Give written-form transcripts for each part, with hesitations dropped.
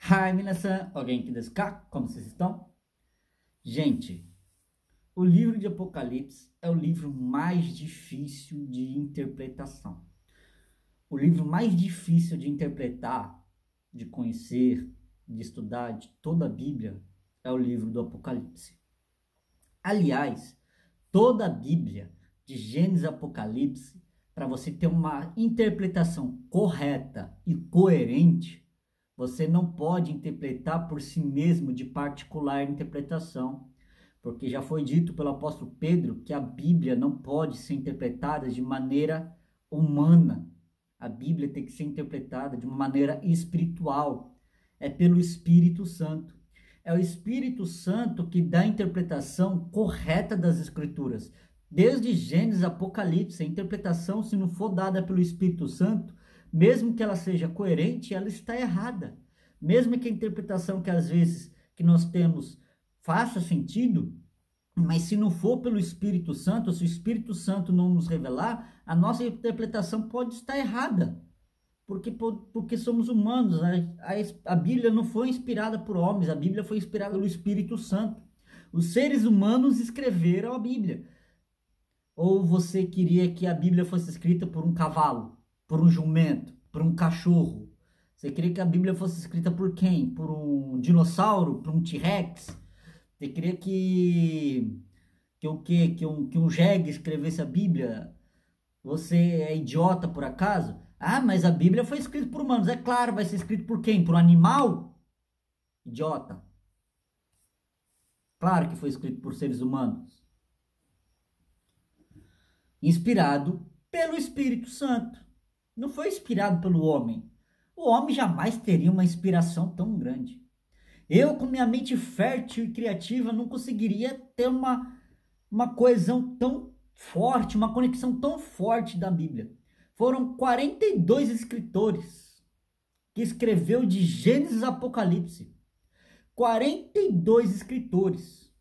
Hi, minasan, alguém aqui desu ka? Como vocês estão? Gente, o livro de Apocalipse é o livro mais difícil de interpretação. O livro mais difícil de interpretar, de conhecer, de estudar, de toda a Bíblia, é o livro do Apocalipse. Aliás, toda a Bíblia, de Gênesis a Apocalipse, para você ter uma interpretação correta e coerente, você não pode interpretar por si mesmo de particular interpretação, porque já foi dito pelo apóstolo Pedro que a Bíblia não pode ser interpretada de maneira humana. A Bíblia tem que ser interpretada de uma maneira espiritual. É pelo Espírito Santo. É o Espírito Santo que dá a interpretação correta das Escrituras. Desde Gênesis a Apocalipse, a interpretação, se não for dada pelo Espírito Santo, mesmo que ela seja coerente, ela está errada. Mesmo que a interpretação que às vezes que nós temos faça sentido, mas se não for pelo Espírito Santo, se o Espírito Santo não nos revelar, a nossa interpretação pode estar errada. Porque somos humanos. A Bíblia não foi inspirada por homens, a Bíblia foi inspirada pelo Espírito Santo. Os seres humanos escreveram a Bíblia. Ou você queria que a Bíblia fosse escrita por um cavalo, por um jumento, por um cachorro? Você queria que a Bíblia fosse escrita por quem? Por um dinossauro? Por um T-Rex? Você queria que um jegue escrevesse a Bíblia? Você é idiota por acaso? Ah, mas a Bíblia foi escrita por humanos. É claro, vai ser escrito por quem? Por um animal? Idiota. Claro que foi escrito por seres humanos. Inspirado pelo Espírito Santo. Não foi inspirado pelo homem. O homem jamais teria uma inspiração tão grande. Eu, com minha mente fértil e criativa, não conseguiria ter uma coesão tão forte, uma conexão tão forte da Bíblia. Foram 42 escritores que escreveu de Gênesis a Apocalipse. 42 escritores.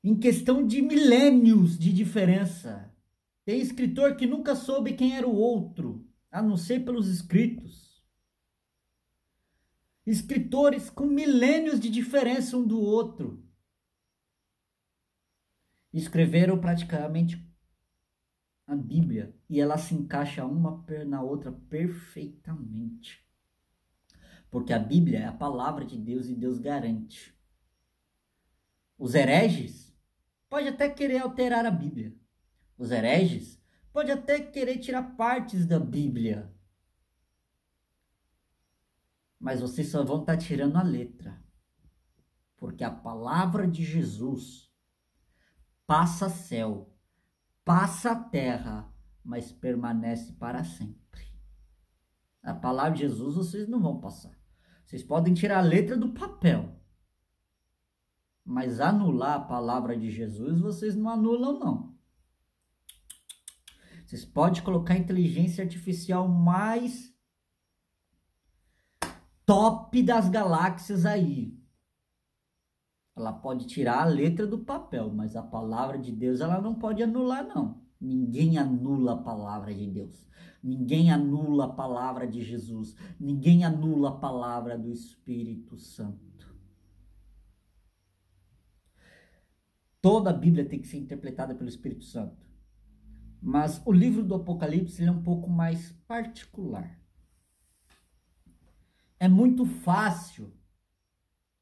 Em questão de milênios de diferença. Tem escritor que nunca soube quem era o outro, a não ser pelos escritos. Escritores com milênios de diferença um do outro. Escreveram praticamente a Bíblia e ela se encaixa uma na outra perfeitamente. Porque a Bíblia é a palavra de Deus e Deus garante. Os hereges podem até querer alterar a Bíblia. Os hereges podem até querer tirar partes da Bíblia. Mas vocês só vão estar tirando a letra. Porque a palavra de Jesus passa céu, passa terra, mas permanece para sempre. A palavra de Jesus vocês não vão passar. Vocês podem tirar a letra do papel. Mas anular a palavra de Jesus vocês não anulam, não. Vocês podem colocar a inteligência artificial mais top das galáxias aí. Ela pode tirar a letra do papel, mas a palavra de Deus ela não pode anular, não. Ninguém anula a palavra de Deus. Ninguém anula a palavra de Jesus. Ninguém anula a palavra do Espírito Santo. Toda a Bíblia tem que ser interpretada pelo Espírito Santo. Mas o livro do Apocalipse ele é um pouco mais particular. É muito fácil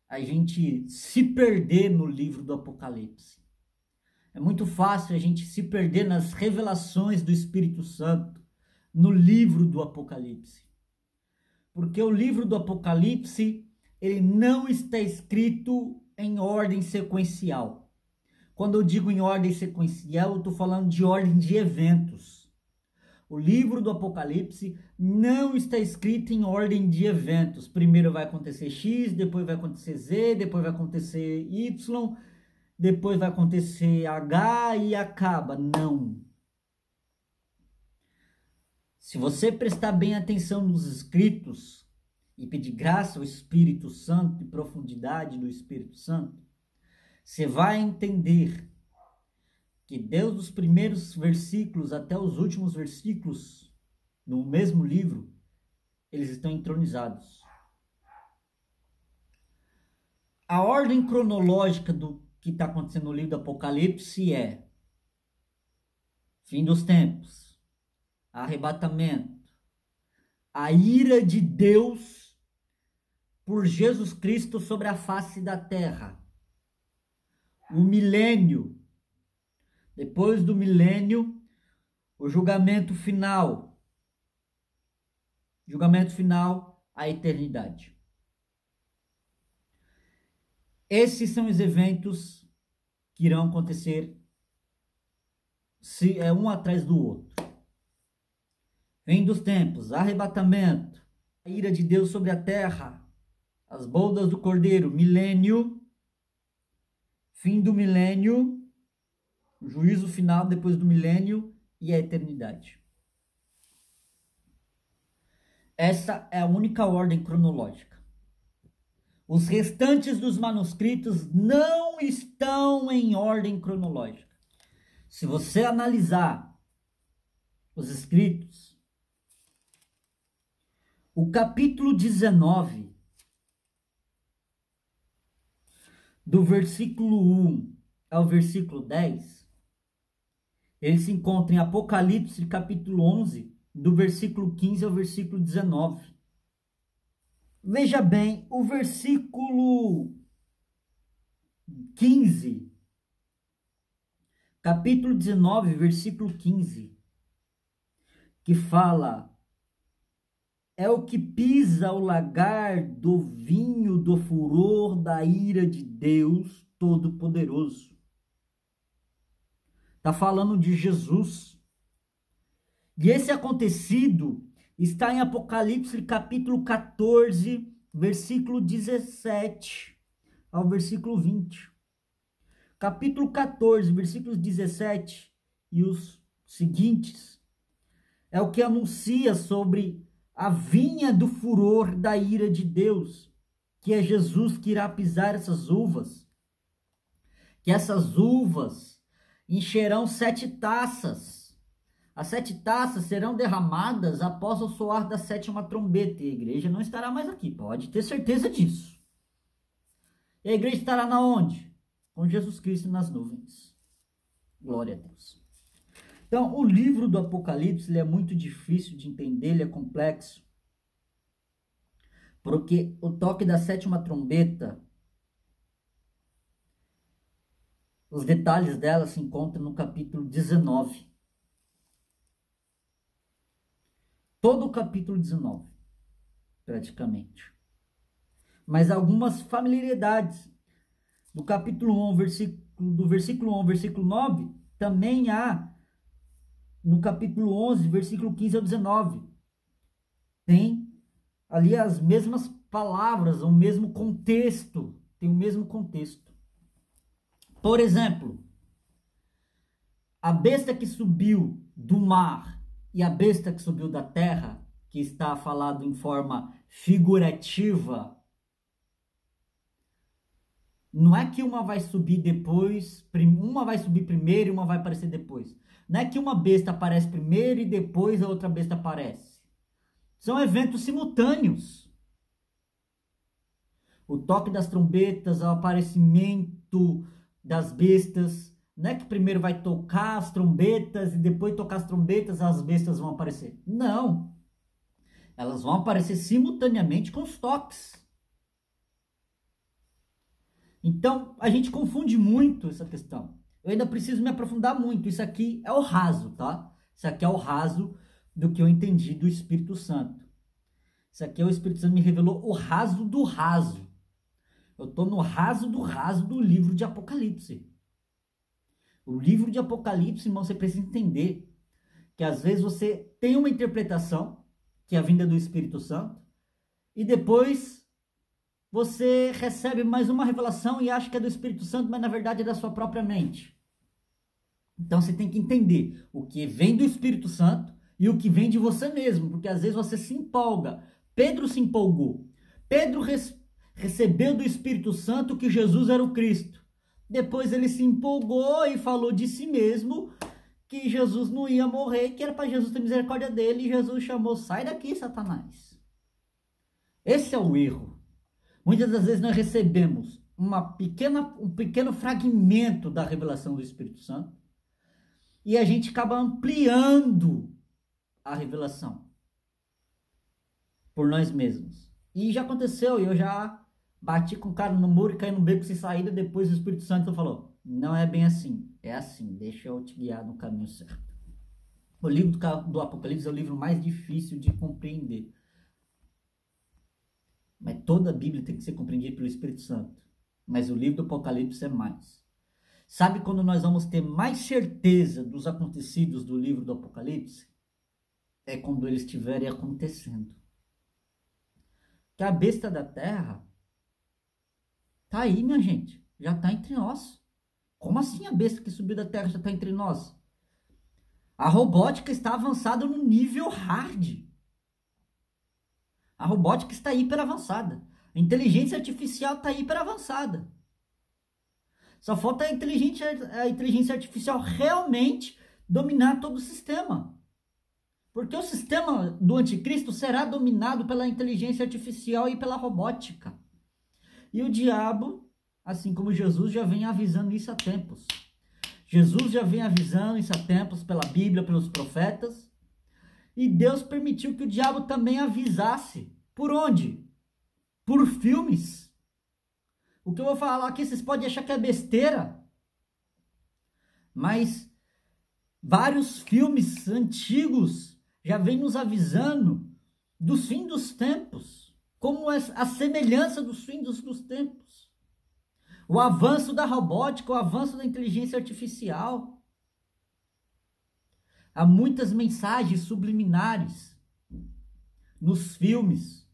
a gente se perder no livro do Apocalipse. É muito fácil a gente se perder nas revelações do Espírito Santo no livro do Apocalipse. Porque o livro do Apocalipse, ele não está escrito em ordem sequencial. Quando eu digo em ordem sequencial, eu estou falando de ordem de eventos. O livro do Apocalipse não está escrito em ordem de eventos. Primeiro vai acontecer X, depois vai acontecer Z, depois vai acontecer Y, depois vai acontecer H e acaba. Não. Se você prestar bem atenção nos escritos e pedir graça ao Espírito Santo e profundidade do Espírito Santo, você vai entender que Deus, dos primeiros versículos até os últimos versículos, no mesmo livro, eles estão entronizados. a ordem cronológica do que está acontecendo no livro do Apocalipse é fim dos tempos, arrebatamento, a ira de Deus por Jesus Cristo sobre a face da terra, o milênio, depois do milênio, o julgamento final, a eternidade. Esses são os eventos que irão acontecer um atrás do outro. Fim dos tempos, arrebatamento, a ira de Deus sobre a terra, as bodas do Cordeiro, milênio, fim do milênio, o juízo final depois do milênio e a eternidade. Essa é a única ordem cronológica. Os restantes dos manuscritos não estão em ordem cronológica. Se você analisar os escritos, o capítulo 19, do versículo 1 ao versículo 10, ele se encontra em Apocalipse, capítulo 11, do versículo 15 ao versículo 19. Veja bem, o versículo 15, capítulo 19, versículo 15, que fala: é o que pisa o lagar do vinho do furor da ira de Deus Todo-Poderoso. Está falando de Jesus. E esse acontecido está em Apocalipse capítulo 14, versículo 17 ao versículo 20. Capítulo 14, versículos 17 e os seguintes é o que anuncia sobre a vinha do furor da ira de Deus, que é Jesus que irá pisar essas uvas, que essas uvas encherão 7 taças. As 7 taças serão derramadas após o soar da 7ª trombeta, e a igreja não estará mais aqui, pode ter certeza disso. E a igreja estará na onde? Com Jesus Cristo nas nuvens. Glória a Deus. Então, o livro do Apocalipse ele é muito difícil de entender, ele é complexo, porque o toque da 7ª trombeta, os detalhes dela se encontram no capítulo 19. Todo o capítulo 19, praticamente. Mas algumas familiaridades. Do capítulo 1, do versículo 1 ao versículo 9, também há no capítulo 11, versículo 15 ao 19. Tem ali as mesmas palavras, o mesmo contexto. Tem o mesmo contexto. Por exemplo, a besta que subiu do mar e a besta que subiu da terra, que está falado em forma figurativa, não é que uma vai subir depois, uma vai subir primeiro e uma vai aparecer depois. Não é que uma besta aparece primeiro e depois a outra besta aparece. São eventos simultâneos. O toque das trombetas, o aparecimento das bestas. Não é que primeiro vai tocar as trombetas e depois tocar as trombetas as bestas vão aparecer. Não. Elas vão aparecer simultaneamente com os toques. Então, a gente confunde muito essa questão. Eu ainda preciso me aprofundar muito. Isso aqui é o raso, tá? Isso aqui é o raso do que eu entendi do Espírito Santo. Isso aqui é o Espírito Santo me revelou o raso do raso. Eu estou no raso do livro de Apocalipse. O livro de Apocalipse, irmão, você precisa entender que às vezes você tem uma interpretação, que é a vinda do Espírito Santo, e depois você recebe mais uma revelação e acha que é do Espírito Santo, mas na verdade é da sua própria mente. Então você tem que entender o que vem do Espírito Santo e o que vem de você mesmo, porque às vezes você se empolga. Pedro se empolgou. Pedro recebeu do Espírito Santo que Jesus era o Cristo. Depois ele se empolgou e falou de si mesmo que Jesus não ia morrer, que era para Jesus ter misericórdia dele, e Jesus chamou: sai daqui, Satanás. Esse é o erro. Muitas das vezes nós recebemos um pequeno fragmento da revelação do Espírito Santo e a gente acaba ampliando a revelação por nós mesmos. E já aconteceu, eu já bati com o cara no muro e caí no beco sem saída, depois o Espírito Santo falou, não é bem assim, é assim, deixa eu te guiar no caminho certo. O livro do Apocalipse é o livro mais difícil de compreender. Mas toda a Bíblia tem que ser compreendida pelo Espírito Santo. Mas o livro do Apocalipse é mais. Sabe quando nós vamos ter mais certeza dos acontecidos do livro do Apocalipse? É quando eles estiverem acontecendo. Que a besta da terra tá aí, minha gente. Já tá entre nós. Como assim a besta que subiu da terra já tá entre nós? A robótica está avançada no nível hard. A robótica está hiper avançada. A inteligência artificial está hiper avançada. Só falta a inteligência artificial realmente dominar todo o sistema. Porque o sistema do anticristo será dominado pela inteligência artificial e pela robótica. E o diabo, assim como Jesus, já vem avisando isso há tempos. Jesus já vem avisando isso há tempos pela Bíblia, pelos profetas. E Deus permitiu que o diabo também avisasse. Por onde? Por filmes. O que eu vou falar aqui, vocês podem achar que é besteira. Mas vários filmes antigos já vêm nos avisando do fim dos tempos. Como a semelhança dos fins dos tempos. O avanço da robótica, o avanço da inteligência artificial. Há muitas mensagens subliminares nos filmes.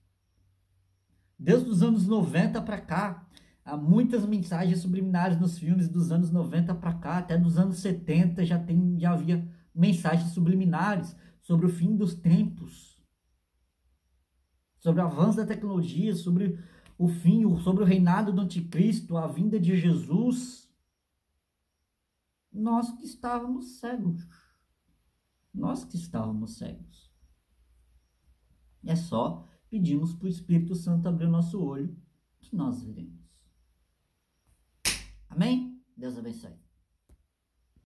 Desde os anos 90 para cá, há muitas mensagens subliminares nos filmes dos anos 90 para cá, até dos anos 70 já havia mensagens subliminares sobre o fim dos tempos, sobre o avanço da tecnologia, sobre o fim, sobre o reinado do anticristo, a vinda de Jesus. Nós que estávamos cegos. Nós que estávamos cegos. É só pedirmos para o Espírito Santo abrir o nosso olho, que nós veremos. Amém? Deus abençoe.